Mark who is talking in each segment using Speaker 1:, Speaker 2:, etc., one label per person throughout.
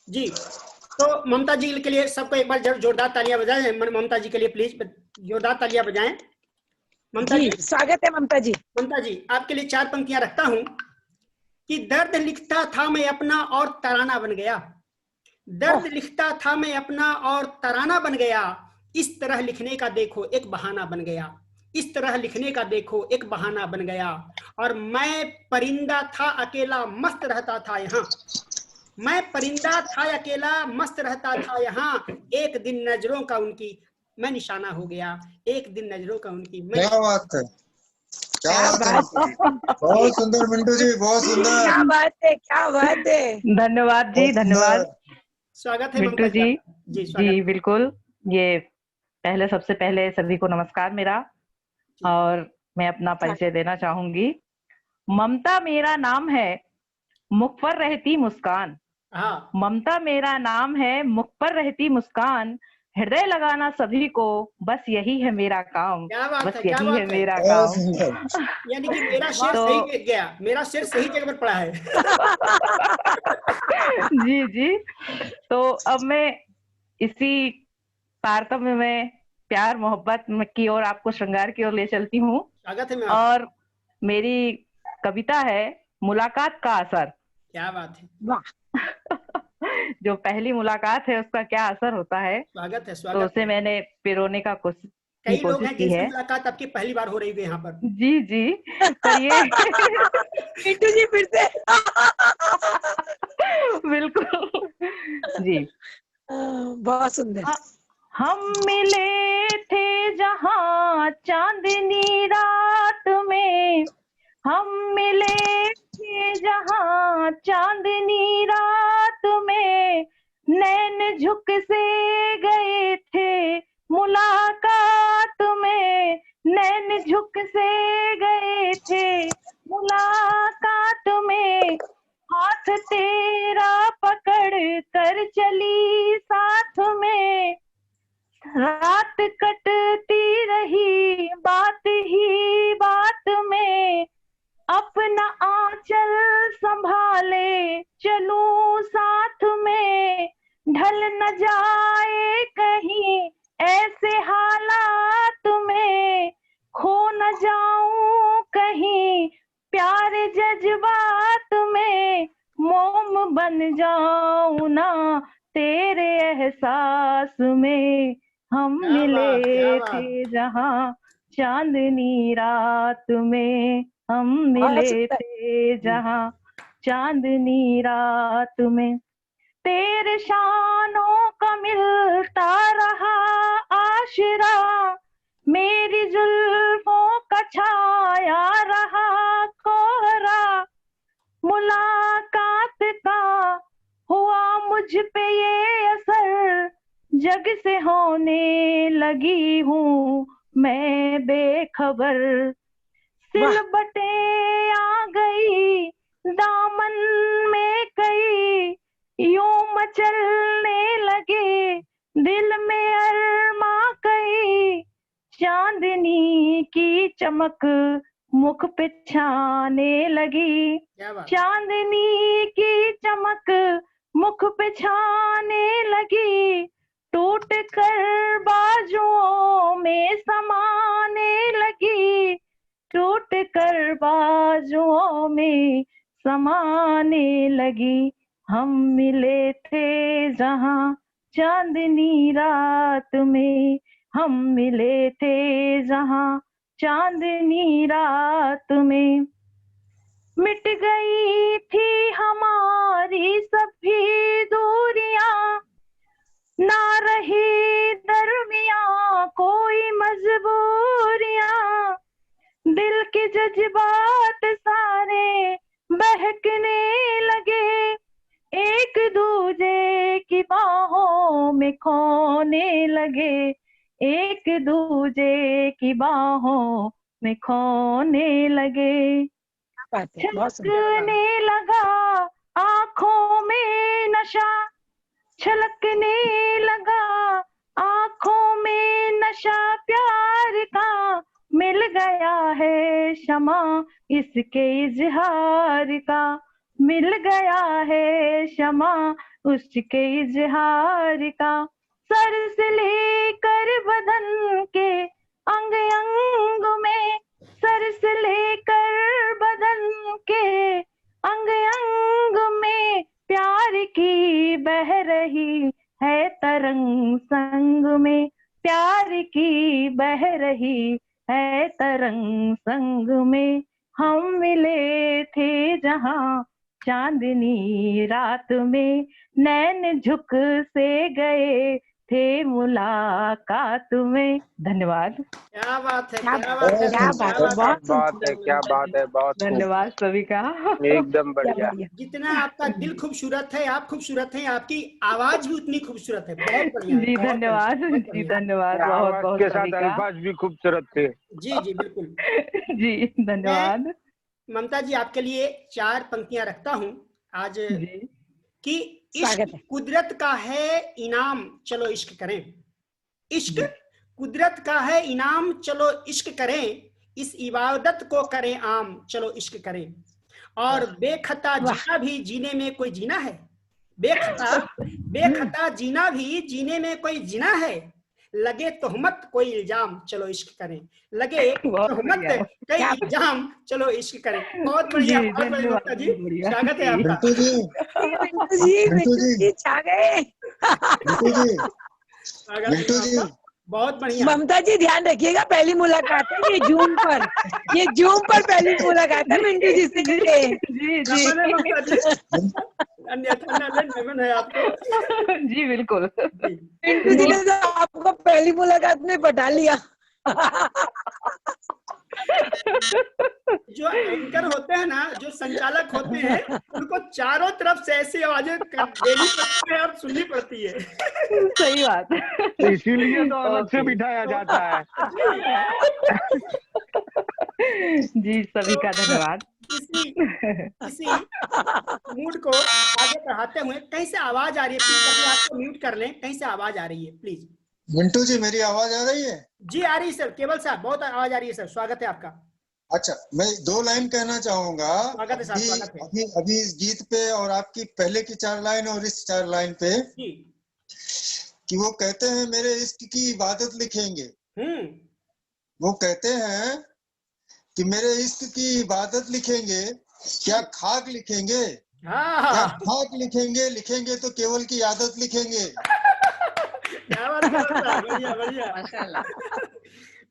Speaker 1: जी, तो ममता जी के लिए सबको एक बार जोरदार तालियां बजाएं। ममता जी के लिए प्लीज जोरदार तालियां बजाएं। ममता
Speaker 2: जी,
Speaker 1: जी,
Speaker 2: स्वागत है ममता जी।
Speaker 1: ममता जी आपके लिए 4 पंक्तियां रखता हूं कि दर्द लिखता था मैं अपना और तराना बन गया।
Speaker 2: वाह,
Speaker 1: दर्द लिखता था मैं अपना और तराना बन गया। इस तरह लिखने का देखो एक बहाना बन गया। इस तरह लिखने का देखो एक बहाना बन गया। और मैं परिंदा था अकेला मस्त रहता था यहाँ। मैं परिंदा था अकेला मस्त रहता था यहाँ। एक दिन नजरों का उनकी मैं निशाना हो गया। एक दिन नजरों का उनकी मैं
Speaker 3: क्या बात है, क्या
Speaker 2: क्या
Speaker 3: बात है
Speaker 2: बात
Speaker 3: मिंटू जी, बहुत सुंदर मिंटू जी, बहुत सुंदर।
Speaker 2: क्या बात है, क्या बात है।
Speaker 4: धन्यवाद जी,
Speaker 3: बहुत
Speaker 4: धन्यवाद
Speaker 3: सुंदर।
Speaker 1: स्वागत है
Speaker 4: मिंटू
Speaker 1: ममता जी
Speaker 4: जी।
Speaker 1: आपका। जी
Speaker 4: जी
Speaker 1: स्वागत
Speaker 4: बिल्कुल। ये सबसे पहले सभी को नमस्कार मेरा।
Speaker 1: है।
Speaker 4: और मैं अपना परिचय देना चाहूंगी। ममता मेरा नाम है, मुख पर रहती मुस्कान।
Speaker 1: हाँ,
Speaker 4: ममता मेरा नाम है, मुख पर रहती मुस्कान। हृदय लगाना सभी को, बस यही है मेरा काम।
Speaker 1: क्या बात
Speaker 4: बस
Speaker 1: है, क्या
Speaker 4: यही है
Speaker 1: बात है।
Speaker 4: मेरा
Speaker 3: बहुत
Speaker 4: काम।
Speaker 3: सुंदर।
Speaker 1: यानी कि मेरा शेर
Speaker 4: तो
Speaker 1: सही गया, मेरा शेर सही जगह पर पड़ा है।
Speaker 4: जी जी। तो अब मैं इसी तारतम्य में प्यार मोहब्बत की ओर, आपको श्रृंगार की ओर ले चलती हूँ।
Speaker 1: स्वागत है मैं आपका।
Speaker 4: और मेरी कविता है मुलाकात का असर।
Speaker 1: क्या बात है।
Speaker 2: वाह,
Speaker 4: जो पहली मुलाकात है उसका क्या असर होता है,
Speaker 1: स्वागत है,
Speaker 4: तो
Speaker 1: स्वागत
Speaker 4: उसे
Speaker 1: है।
Speaker 4: मैंने पिरोने का
Speaker 1: कई लोग
Speaker 4: कोशिश
Speaker 1: हैं
Speaker 4: की
Speaker 1: जिनसे
Speaker 4: है।
Speaker 1: मुलाकात आपकी पहली बार हो रही है यहाँ पर।
Speaker 4: जी जी। पर ये
Speaker 2: मिंटू जी फिर से।
Speaker 4: बिल्कुल जी।
Speaker 2: बहुत सुंदर।
Speaker 4: ह- हम मिले थे जहाँ चांदनी रात में। हम मिले थे जहाँ चांदनी रात में। नैन झुक से गए थे मुलाकात में। नैन झुक से गए थे मुलाकात में। हाथ तेरा पकड़ कर चली साथ में। रात कटती रही बात ही बात में। अपना आंचल संभाले चलूं साथ में। ढल न जाए कहीं ऐसे हालात में। खो न जाऊं कहीं प्यारे जज्बात में। मोम बन जाऊं ना तेरे एहसास में। हम
Speaker 1: क्या बात, क्या
Speaker 4: मिले
Speaker 1: बात।
Speaker 4: थे जहाँ चांदनी रात में। हम
Speaker 2: बहुत
Speaker 4: मिले
Speaker 2: सुंदर।
Speaker 4: थे जहाँ चांदनी रात में। तेरे शानों का मिलता रहा आशरा। मेरी जुल्फों का छाया रहा कोहरा। मुलाकात का हुआ मुझ पे ये असर। जग से होने लगी हूँ मैं बेखबर।
Speaker 2: वाह,
Speaker 4: सिलबटे आ गई दामन में कई। यूं मचलने लगे दिल में अरमा कई। चांदनी की चमक मुख पे छाने लगी।
Speaker 1: क्या बात।
Speaker 4: चांदनी की चमक मुख पे छाने लगी। टूट कर बाजुओं में समाने लगी। टूट कर बाजुओं में समाने लगी। हम मिले थे जहाँ चांदनी रात में। हम मिले थे जहाँ चांदनी रात में। मिट गई थी हमारी सभी दूरियां। ना रही दरमियां कोई मजबूरियां। दिल के जज्बात सारे बहकने लगे। एक दूजे की बाहों में खोने लगे। एक दूजे की बाहों में खोने लगे।
Speaker 2: क्या बात है, बहुत सुंदर।
Speaker 1: क्या बात।
Speaker 4: छलकने लगा आंखों में नशा। छलकने लगा आंखों में नशा प्यार का। मिल गया है शमा इसके इजहार का। मिल गया है क्षमा उसके इजहार का। सर से लेकर बदन के अंग अंग में, सर से लेकर बदन के अंग अंग में प्यार की बह रही है तरंग संग में, प्यार की बह रही है तरंग संग में। हम मिले थे जहां चांदनी रात में, नैन झुक से गए थे मुलाकात में। धन्यवाद।
Speaker 1: क्या बात है,
Speaker 2: क्या
Speaker 1: क्या
Speaker 2: बात
Speaker 1: बात है,
Speaker 2: क्या बात है, बहुत
Speaker 5: बात है, क्या बात है, बहुत खूब,
Speaker 4: धन्यवाद सभी का।
Speaker 5: एकदम
Speaker 2: क्या
Speaker 5: बढ़िया।
Speaker 2: बढ़िया।
Speaker 1: जितना आपका दिल खूबसूरत है, आप खूबसूरत हैं, आपकी आवाज भी उतनी खूबसूरत है। बहुत बढ़िया है,
Speaker 4: जी
Speaker 1: बहुत
Speaker 4: धन्यवाद,
Speaker 1: बढ़िया, बहुत
Speaker 4: जी
Speaker 1: बढ़िया।
Speaker 4: धन्यवाद, बहुत
Speaker 5: आवाज
Speaker 4: बहुत
Speaker 5: के
Speaker 4: सभी
Speaker 5: साथ
Speaker 4: का।
Speaker 5: अल्फाज भी खूबसूरत थे।
Speaker 1: जी जी बिल्कुल।
Speaker 4: जी धन्यवाद।
Speaker 1: ममता जी आपके लिए 4 पंक्तियां रखता हूं आज
Speaker 4: जी
Speaker 1: कि इश्क
Speaker 2: स्वागत है।
Speaker 1: कुदरत का है इनाम, चलो इश्क करें। इश्क कुदरत का है इनाम, चलो इश्क करें। इस इबादत को करें आम, चलो इश्क करें। और बेखता
Speaker 2: वाह।
Speaker 1: जीना भी जीने में कोई जीना है, बेखता बेखता जीना भी जीने में कोई जीना है। लगे तोहमत कोई इल्जाम, चलो इश्क करें। लगे
Speaker 4: बहुत
Speaker 1: तोहमत
Speaker 4: बढ़िया।
Speaker 1: कई
Speaker 2: क्या
Speaker 1: इल्जाम, चलो इश्क करें। बहुत
Speaker 4: जी
Speaker 1: बढ़िया, बहुत बढ़िया
Speaker 4: धन्यवाद,
Speaker 1: ममता जी,
Speaker 4: बहुत बढ़िया।
Speaker 1: स्वागत है
Speaker 4: जी।
Speaker 1: आपका।
Speaker 3: मिंटू जी,
Speaker 2: मिंटू जी छा गए।
Speaker 3: मिंटू जी,
Speaker 1: स्वागत है
Speaker 3: मिंटू जी,
Speaker 1: आपका। बहुत बढ़िया।
Speaker 2: ममता जी ध्यान रखिएगा, पहली मुलाकात है ये जूम पर, ये जूम पर पहली मुलाकात है मिंटू जी से।
Speaker 4: जी जी
Speaker 1: नमन है ममता जी, अन्यथा नमन है आपको।
Speaker 4: जी बिल्कुल।
Speaker 1: जी
Speaker 2: मिंटू जी ने तो आपको पहली मुलाकात में पटा लिया।
Speaker 1: जो एंकर होते हैं ना, जो संचालक होते हैं, उनको चारों तरफ से ऐसी आवाजें देनी पड़ती है और सुननी पड़ती है।
Speaker 4: सही बात।
Speaker 5: इसीलिए तो अलग से
Speaker 4: ओके।
Speaker 5: बिठाया जाता है।
Speaker 4: जी सभी का धन्यवाद।
Speaker 1: इसी इसी मूड को आगे बढ़ाते हुए, कहीं से आवाज आ रही है, प्लीज अपने आप को म्यूट कर लें। कहीं से आवाज आ रही है प्लीज।
Speaker 3: मिंटू जी मेरी आवाज आ रही है?
Speaker 1: जी आ रही है सर, केवल साहब बहुत आवाज आ रही है सर। स्वागत है आपका।
Speaker 3: अच्छा, मैं 2 लाइन कहना चाहूंगा।
Speaker 1: स्वागत है साहब,
Speaker 3: अभी
Speaker 1: स्वागत है।
Speaker 3: अभी अभी इस गीत पे और आपकी पहले की 4 लाइन और इस 4 लाइन पे,
Speaker 1: जी
Speaker 3: कि वो कहते हैं मेरे इश्क की इबादत लिखेंगे।
Speaker 1: हम्म,
Speaker 3: वो कहते हैं कि मेरे इश्क की इबादत लिखेंगे, क्या खाक लिखेंगे, क्या
Speaker 1: हाँ
Speaker 3: खाक लिखेंगे, लिखेंगे तो केवल की आदत लिखेंगे।
Speaker 1: क्या बात कर रहा है, बढ़िया बढ़िया।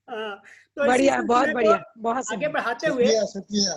Speaker 1: हाँ, तो इसी
Speaker 2: बढ़िया, बहुत
Speaker 1: सिलसिले को
Speaker 2: बढ़िया, बहुत
Speaker 1: आगे
Speaker 2: सुंदर।
Speaker 1: बढ़ाते हुए
Speaker 3: शुक्रिया शुक्रिया।